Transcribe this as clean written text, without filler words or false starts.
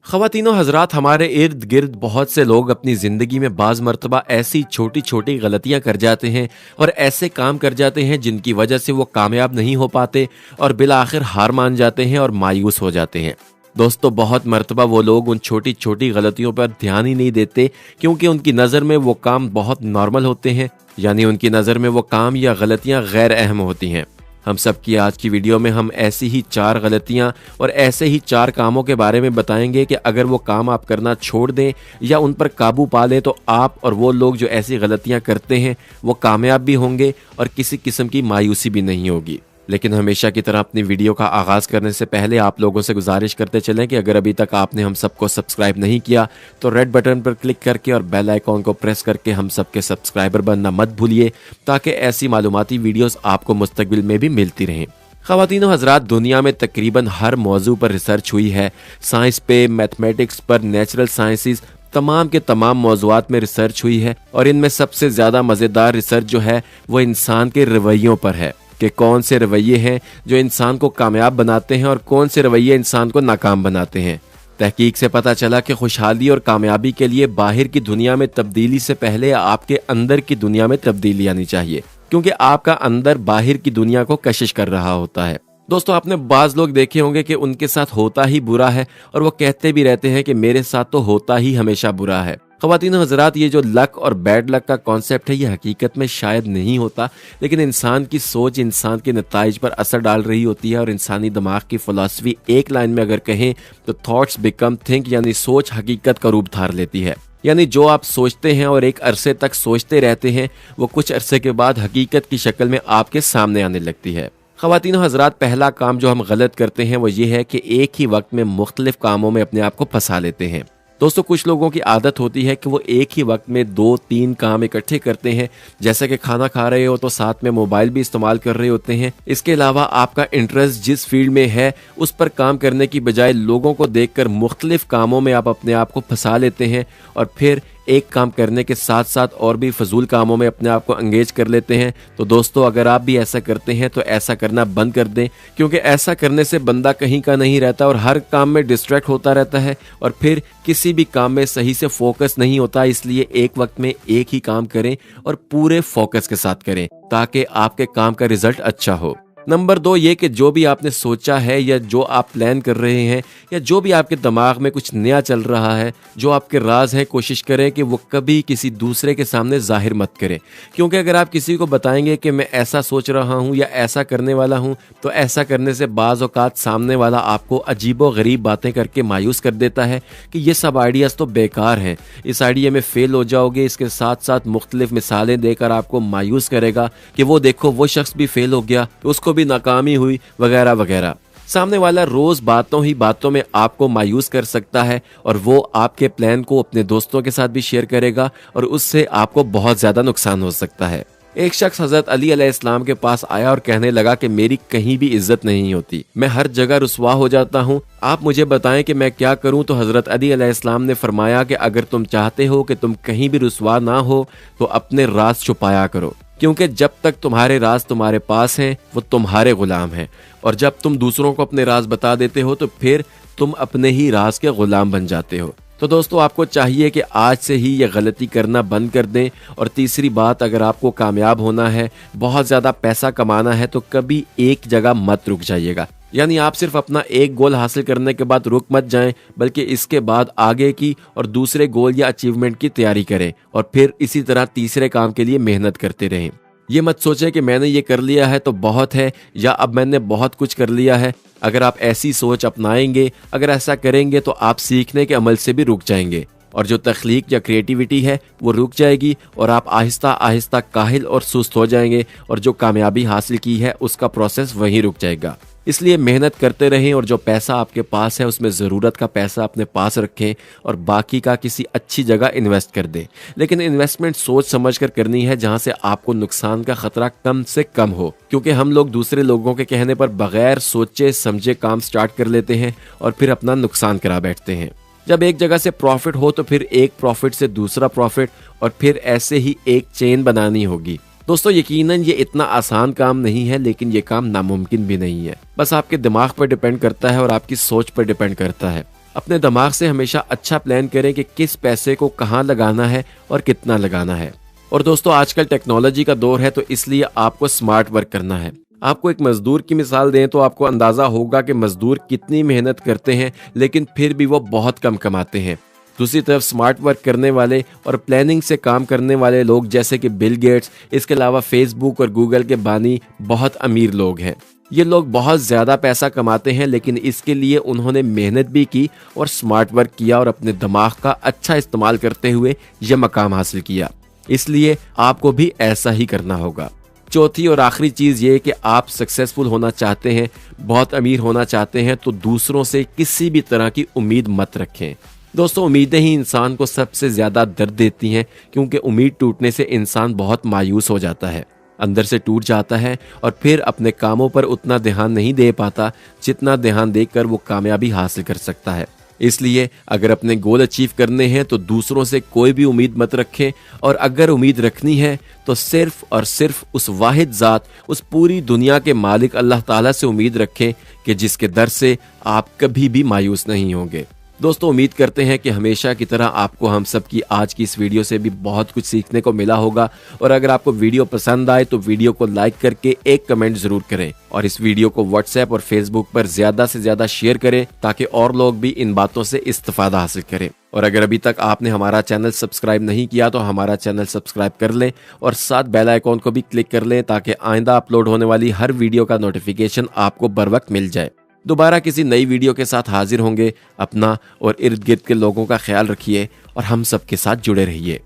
ख़वातीनो हज़रात, हमारे इर्द गिर्द बहुत से लोग अपनी ज़िंदगी में बाज़ मरतबा ऐसी छोटी छोटी गलतियां कर जाते हैं और ऐसे काम कर जाते हैं जिनकी वजह से वो कामयाब नहीं हो पाते और बिलाखिर हार मान जाते हैं और मायूस हो जाते हैं। दोस्तों, बहुत मरतबा वो लोग उन छोटी छोटी गलतियों पर ध्यान ही नहीं देते क्योंकि उनकी नज़र में वो काम बहुत नॉर्मल होते हैं, यानी उनकी नज़र में वो काम या गलतियां गैर अहम होती हैं। हम सब की आज की वीडियो में हम ऐसी ही 4 गलतियां और ऐसे ही 4 कामों के बारे में बताएंगे कि अगर वो काम आप करना छोड़ दें या उन पर काबू पा लें तो आप और वो लोग जो ऐसी गलतियां करते हैं वो कामयाब भी होंगे और किसी किस्म की मायूसी भी नहीं होगी। लेकिन हमेशा की तरह अपनी वीडियो का आगाज़ करने से पहले आप लोगों से गुजारिश करते चलें कि अगर अभी तक आपने हम सबको सब्सक्राइब नहीं किया तो रेड बटन पर क्लिक करके और बेल आइकॉन को प्रेस करके हम सबके सब्सक्राइबर बनना मत भूलिए, ताकि ऐसी मालूमाती वीडियोस आपको मुस्तकबिल में भी मिलती रहें। ख़वातीनो हज़रात, दुनिया में तकरीबन हर मौजू पर रिसर्च हुई है। साइंस पे, मैथमेटिक्स पर, नेचुरल साइंसेज, तमाम के तमाम मौज़ूआत में रिसर्च हुई है और इनमें सबसे ज़्यादा मज़ेदार रिसर्च जो है वो इंसान के रवैयों पर है कि कौन से रवैये हैं जो इंसान को कामयाब बनाते हैं और कौन से रवैये इंसान को नाकाम बनाते हैं। तहकीक से पता चला कि खुशहाली और कामयाबी के लिए बाहर की दुनिया में तब्दीली से पहले आपके अंदर की दुनिया में तब्दीली आनी चाहिए, क्योंकि आपका अंदर बाहर की दुनिया को कशिश कर रहा होता है। दोस्तों, आपने बाज लोग देखे होंगे कि उनके साथ होता ही बुरा है और वो कहते भी रहते हैं कि मेरे साथ तो होता ही हमेशा बुरा है। ख़वातीनो हज़रात, ये जो लक और बैड लक का कॉन्सेप्ट है ये हकीकत में शायद नहीं होता, लेकिन इंसान की सोच इंसान के नताइज पर असर डाल रही होती है। और इंसानी दिमाग की फ़िलॉसफी एक लाइन में अगर कहें तो थॉट्स बिकम थिंक, यानी सोच हकीकत का रूप धार लेती है। यानी जो आप सोचते हैं और एक अरसे तक सोचते रहते हैं वो कुछ अरसे के बाद हकीकत की शक्ल में आपके सामने आने लगती है। ख़वातीनो हज़रात, पहला काम जो हम गलत करते हैं वो ये है कि एक ही वक्त में मुख्तलिफ कामों में अपने आप को फंसा लेते हैं। दोस्तों, कुछ लोगों की आदत होती है कि वो एक ही वक्त में 2-3 काम इकट्ठे करते हैं। जैसे कि खाना खा रहे हो तो साथ में मोबाइल भी इस्तेमाल कर रहे होते हैं। इसके अलावा आपका इंटरेस्ट जिस फील्ड में है उस पर काम करने की बजाय लोगों को देखकर मुख्तलिफ कामों में आप अपने आप को फंसा लेते हैं और फिर एक काम करने के साथ साथ और भी फजूल कामों में अपने आप को एंगेज कर लेते हैं। तो दोस्तों, अगर आप भी ऐसा करते हैं तो ऐसा करना बंद कर दें, क्योंकि ऐसा करने से बंदा कहीं का नहीं रहता और हर काम में डिस्ट्रैक्ट होता रहता है और फिर किसी भी काम में सही से फोकस नहीं होता। इसलिए एक वक्त में एक ही काम करें और पूरे फोकस के साथ करें ताकि आपके काम का रिजल्ट अच्छा हो। नंबर 2 ये कि जो भी आपने सोचा है या जो आप प्लान कर रहे हैं या जो भी आपके दिमाग में कुछ नया चल रहा है, जो आपके राज हैं, कोशिश करें कि वो कभी किसी दूसरे के सामने जाहिर मत करें। क्योंकि अगर आप किसी को बताएंगे कि मैं ऐसा सोच रहा हूँ या ऐसा करने वाला हूँ तो ऐसा करने से बाज़ औक़ात सामने वाला आपको अजीबो गरीब बातें करके मायूस कर देता है कि ये सब आइडियाज़ तो बेकार हैं, इस आइडिया में फ़ेल हो जाओगे। इसके साथ साथ मुख्तलिफ मिसालें देकर आपको मायूस करेगा कि वो देखो वो शख्स भी फ़ेल हो गया, उसको भी नाकामी हुई, वगैरह वगैरह। सामने वाला रोज बातों ही बातों में आपको मायूस कर सकता है और वो आपके प्लान को अपने दोस्तों के साथ भी शेयर करेगा और उससे आपको बहुत ज्यादा नुकसान हो सकता है। एक शख्स हजरत अली अलैहिस्सलाम के पास आया और कहने लगा कि मेरी कहीं भी इज्जत नहीं होती, मैं हर जगह रुसवा हो जाता हूँ, आप मुझे बताएं कि मैं क्या करूं। तो हजरत अली अलैहिस्सलाम ने फरमाया कि अगर तुम चाहते हो कि तुम कहीं भी रुसवा ना हो तो अपने राज छुपाया करो, क्योंकि जब तक तुम्हारे राज तुम्हारे पास हैं वो तुम्हारे गुलाम हैं, और जब तुम दूसरों को अपने राज बता देते हो तो फिर तुम अपने ही राज के गुलाम बन जाते हो। तो दोस्तों, आपको चाहिए कि आज से ही ये गलती करना बंद कर दें। और तीसरी बात, अगर आपको कामयाब होना है, बहुत ज़्यादा पैसा कमाना है तो कभी एक जगह मत रुक जाइएगा। यानी आप सिर्फ अपना एक गोल हासिल करने के बाद रुक मत जाएं, बल्कि इसके बाद आगे की और दूसरे गोल या अचीवमेंट की तैयारी करें और फिर इसी तरह तीसरे काम के लिए मेहनत करते रहें। ये मत सोचें कि मैंने ये कर लिया है तो बहुत है या अब मैंने बहुत कुछ कर लिया है। अगर आप ऐसी सोच अपनाएंगे, अगर ऐसा करेंगे तो आप सीखने के अमल से भी रुक जाएंगे और जो तख्लीक या क्रिएटिविटी है वो रुक जाएगी और आप आहिस्ता आहिस्ता काहिल और सुस्त हो जाएंगे और जो कामयाबी हासिल की है उसका प्रोसेस वहीं रुक जाएगा। इसलिए मेहनत करते रहें और जो पैसा आपके पास है उसमें ज़रूरत का पैसा अपने पास रखें और बाकी का किसी अच्छी जगह इन्वेस्ट कर दें। लेकिन इन्वेस्टमेंट सोच समझ कर करनी है जहां से आपको नुकसान का खतरा कम से कम हो, क्योंकि हम लोग दूसरे लोगों के कहने पर बगैर सोचे समझे काम स्टार्ट कर लेते हैं और फिर अपना नुकसान करा बैठते हैं। जब एक जगह से प्रॉफिट हो तो फिर एक प्रॉफिट से दूसरा प्रॉफिट और फिर ऐसे ही एक चेन बनानी होगी। दोस्तों, यकीनन ये इतना आसान काम नहीं है, लेकिन ये काम नामुमकिन भी नहीं है। बस आपके दिमाग पर डिपेंड करता है और आपकी सोच पर डिपेंड करता है। अपने दिमाग से हमेशा अच्छा प्लान करें कि किस पैसे को कहाँ लगाना है और कितना लगाना है। और दोस्तों, आजकल टेक्नोलॉजी का दौर है, तो इसलिए आपको स्मार्ट वर्क करना है। आपको एक मजदूर की मिसाल दें तो आपको अंदाजा होगा कि मजदूर कितनी मेहनत करते हैं, लेकिन फिर भी वो बहुत कम कमाते हैं। दूसरी तरफ स्मार्ट वर्क करने वाले और प्लानिंग से काम करने वाले लोग जैसे कि बिल गेट्स, इसके अलावा फेसबुक और गूगल के बानी बहुत अमीर लोग हैं। ये लोग बहुत ज़्यादा पैसा कमाते हैं, लेकिन इसके लिए उन्होंने मेहनत भी की और स्मार्ट वर्क किया और अपने दिमाग का अच्छा इस्तेमाल करते हुए यह मकाम हासिल किया। इसलिए आपको भी ऐसा ही करना होगा। चौथी और आखिरी चीज़ ये कि आप सक्सेसफुल होना चाहते हैं, बहुत अमीर होना चाहते हैं, तो दूसरों से किसी भी तरह की उम्मीद मत रखें। दोस्तों, उम्मीदें ही इंसान को सबसे ज़्यादा दर्द देती हैं, क्योंकि उम्मीद टूटने से इंसान बहुत मायूस हो जाता है, अंदर से टूट जाता है और फिर अपने कामों पर उतना ध्यान नहीं दे पाता जितना ध्यान देकर वो कामयाबी हासिल कर सकता है। इसलिए अगर अपने गोल अचीव करने हैं तो दूसरों से कोई भी उम्मीद मत रखें, और अगर उम्मीद रखनी है तो सिर्फ और सिर्फ उस वाहिद ज़ात, उस पूरी दुनिया के मालिक अल्लाह ताला से उम्मीद रखें कि जिसके दर से आप कभी भी मायूस नहीं होंगे। दोस्तों, उम्मीद करते हैं कि हमेशा की तरह आपको हम सब की आज की इस वीडियो से भी बहुत कुछ सीखने को मिला होगा। और अगर आपको वीडियो पसंद आए तो वीडियो को लाइक करके एक कमेंट जरूर करें, और इस वीडियो को व्हाट्सएप और फेसबुक पर ज्यादा से ज्यादा शेयर करें ताकि और लोग भी इन बातों से इस्तेफादा हासिल करें। और अगर अभी तक आपने हमारा चैनल सब्सक्राइब नहीं किया तो हमारा चैनल सब्सक्राइब कर लें और साथ बेल आइकॉन को भी क्लिक कर लें ताकि आइंदा अपलोड होने वाली हर वीडियो का नोटिफिकेशन आपको बर वक्त मिल जाए। दोबारा किसी नई वीडियो के साथ हाजिर होंगे। अपना और इर्द गिर्द के लोगों का ख्याल रखिए और हम सबके साथ जुड़े रहिए।